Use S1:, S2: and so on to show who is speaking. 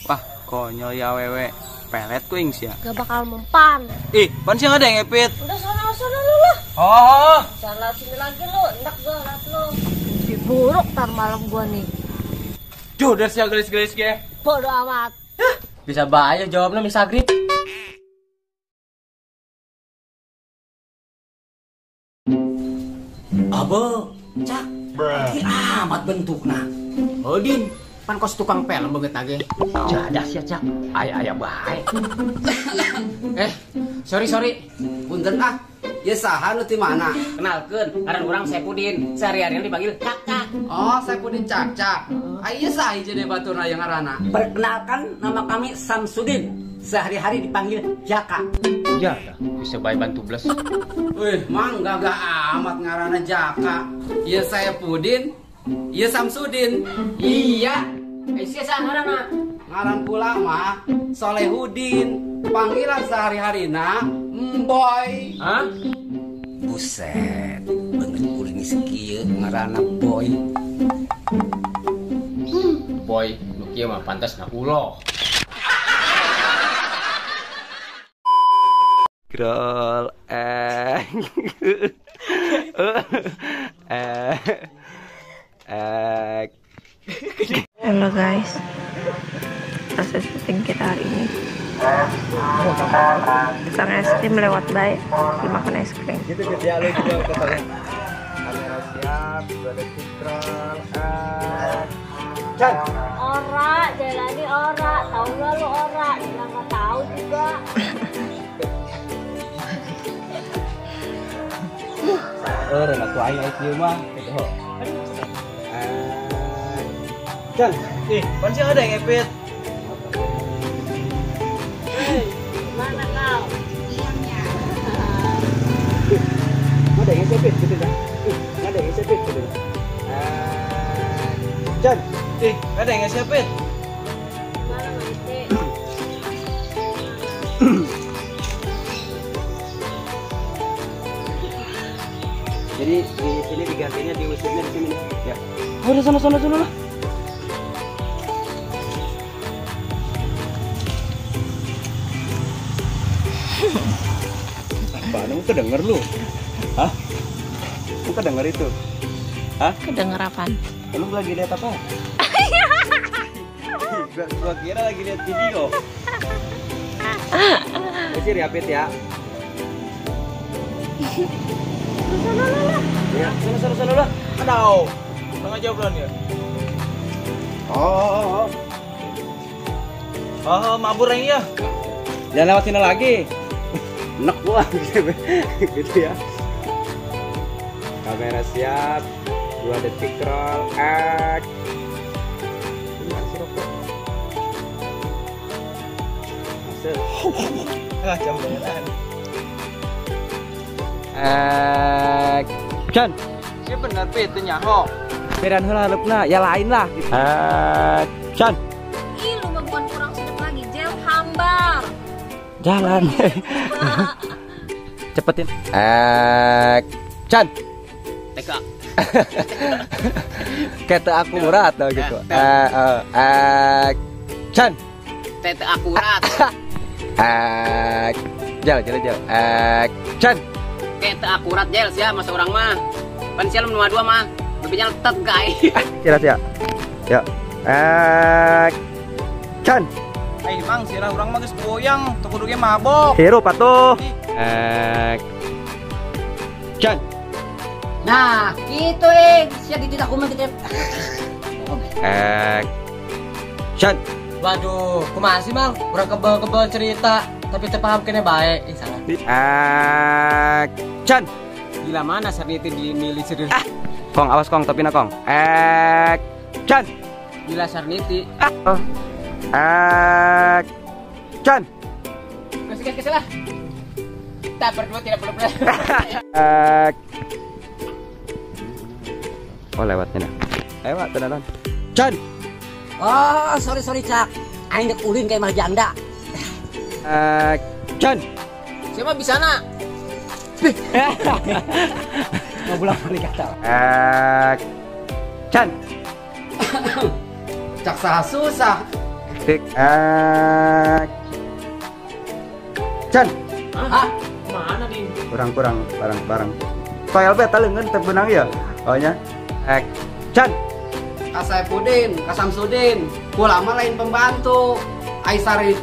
S1: Wah, konyol ya wewe. Pelet kuing sih ya.
S2: Gak bakal mempan.
S1: Ih, pan sih ada yang ngepit.
S2: Udah sana lu lah.
S1: Oh.
S2: Sana sini lagi lu, enak gua liat lu. Mimpi buruk tar malam gua nih.
S1: Duh, udah siap gelis-gelis ge.
S2: Bodo amat.
S3: Bisa bahaya jawabnya Miss Agrip. Abo, cak, amat bentukna. Odin, pan kos tukang film banget lagi. Jadah sih cak, ayah baik. Sorry.
S4: Punten ah, ya saha nu ti mana?
S3: Kenalkeun, ngaran urang Saipudin. Sehari-hari dipanggil Cak.
S4: Oh, saya pudin cak. Aya saha hiji deh baturna yang ngaranna?
S5: Perkenalkan, nama kami Samsudin. Sehari-hari dipanggil Jaka.
S3: Jadah, bisa baik bantu bles.
S4: Wih, mangga gak amat ngaranna Jaka. Ya saya Pudin, ya Samsudin.
S3: Iya, sia ngaranna.
S4: Ngaran pula mah Solehudin. Panggilan sehari-harina Boy.
S3: Hah?
S4: Buset, bener kuring sekieu ngaranna Boy.
S3: Boy, lu kieu mah pantas na ulo.
S1: Grol
S6: Halo guys, proses syuting kita hari ini pesan es krim lewat baik, dimakan es krim.
S1: Gitu ya lu juga katanya. Kamera siap, ada titral. Chan.
S2: Ora, jalani ora. Tahu gak lu ora? Bilang gak tahu juga.
S1: Rela tua aing ieu mah gitu. Chan, pan sih ada yang ngepit.
S2: Mana kau?
S1: Ada yang ngepit gitu dah. Ada yang ngepit gitu dah. Chan, ada yang ngepit.
S2: Mana nanti?
S1: Jadi di sini digantinya di wisudnya di sini. Ya. Oh, udah sana lah. Apaan? Lu kedenger lu? Hah? Lu kedenger itu? Hah?
S6: Kedenger apaan?
S1: Lu lagi lihat apa? Gua kira lagi lihat video. Masih riapit ya. Ya, sana lah. Aduh. Tengah jawab ya. Oh, mabur yang iya. Jangan lewat sini lagi. Enak gua gitu ya. Kamera siap. 2 detik roll. Masih rokok. Masuk. Jam beneran. Chan, sih bener pi itu nyaho. Beran heula leupna, ya lain lah. Chan.
S2: Ih, lu mah bukan kurang sedap lagi, Jel hambar.
S1: Jalan. Cepetin. Chan.
S3: Teka.
S1: Kata akurat tau gitu. Chan.
S3: Tete akurat.
S1: Jal. Chan.
S3: Tete akurat Jel sia masa orang mah. Pan sia nomor 2 mah. Lebihnya letet guys.
S1: Sia. Ya. Chan. Mang sira urang mah geus boyang, teu kudu ge mabok. Hirup atuh. Chan.
S5: Nah, gitu sia di tidak kumaha kita.
S1: Chan.
S3: Waduh, kumaha sih Mang? Urang kebal cerita, tapi teu paham kene bae. Salah.
S1: Chan.
S3: Gila mana Sarniti di milih serius.
S1: Kong awas kong tapi na kong. Chan.
S3: Gila Sarniti.
S1: Chan.
S3: Kasih lah. Tak berdua tidak perlu.
S1: Oh lewatnya nah. Lewat tenan. Chan.
S5: Oh, sorry Cak. Aing dek ulin kayak mah janda.
S1: Chan.
S3: Siapa bisa nak?
S5: Mau pulang balik kata.
S1: Chan.
S4: Cak saha susah.
S1: Tik Chan.
S3: Hah? Mana Din?
S1: Kurang barang. File beta leungeun teu beunang ya. Pokoknya Chan.
S4: Kak Saipudin, Kak Samsudin, ulama lain pembantu. Aisari